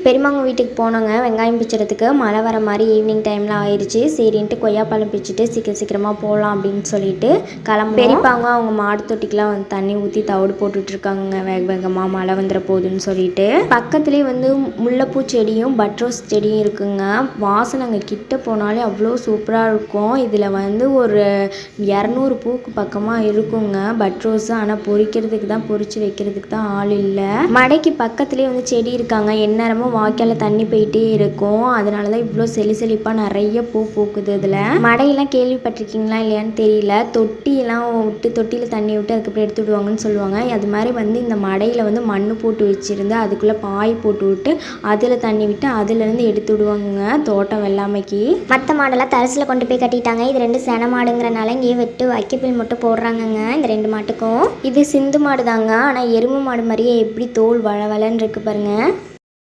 பெரியம்மாங்க வீட்டுக்கு போனோங்க வெங்காயம் பிச்சுறதுக்கு. மழை வர மாதிரி ஈவினிங் டைமில் ஆயிடுச்சு. சரின்ட்டு கொய்யாப்பழம் பிச்சுட்டு சீக்கிரமாக போகலாம் அப்படின்னு சொல்லிட்டு பெரியப்பாங்க அவங்க மாடு தொட்டிக்கெலாம் வந்து தண்ணி ஊற்றி தவிடு போட்டுட்ருக்காங்க வேகமாக மழை வந்துட போகுதுன்னு சொல்லிட்டு. பக்கத்துலேயே வந்து முல்லைப்பூ செடியும் பட்ரோஸ் செடியும் இருக்குங்க. வாசனை அங்கே கிட்ட போனாலே அவ்வளோ சூப்பராக இருக்கும். இதில் வந்து ஒரு 200 பூக்கு பக்கமாக இருக்குங்க பட்ரோஸ். ஆனால் பொறிச்சு வைக்கிறதுக்கு தான் ஆள் இல்லை. மடைக்கு பக்கத்துலேயே வந்து செடி இருக்காங்க. எந்நேரமும் வாய்க்கால் தண்ணி போயிட்டே இருக்கும். அதனால தான் இவ்வளோ செழிப்பாக நிறைய பூ பூக்குது. இதில் மடையெல்லாம் கேள்விப்பட்டிருக்கீங்களா இல்லையான்னு தெரியல. தொட்டியெல்லாம் விட்டு தொட்டியில் தண்ணி விட்டு அதுக்கப்புறம் எடுத்து விடுவாங்கன்னு சொல்லுவாங்க. அது மாதிரி வந்து இந்த மடையில் வந்து மண் போட்டு வச்சுருந்து அதுக்குள்ளே பாய் போட்டு விட்டு அதில் தண்ணி விட்டு அதுலேருந்து எடுத்து விடுவாங்க தோட்டம் வெள்ளாமைக்கு. மற்ற மாடெல்லாம் தரிசில் கொண்டு போய் கட்டிட்டாங்க. இது 2 சென மாடுங்கிறனால இங்கேயே வெட்டு வைக்கப்பில் மட்டும் போடுறாங்கங்க இந்த 2 மாட்டுக்கும். இது சிந்து மாடு தாங்க. ஆனால் எருமை மாடு மாதிரியே எப்படி தோல் வளவலன்னு இருக்கு பாருங்க.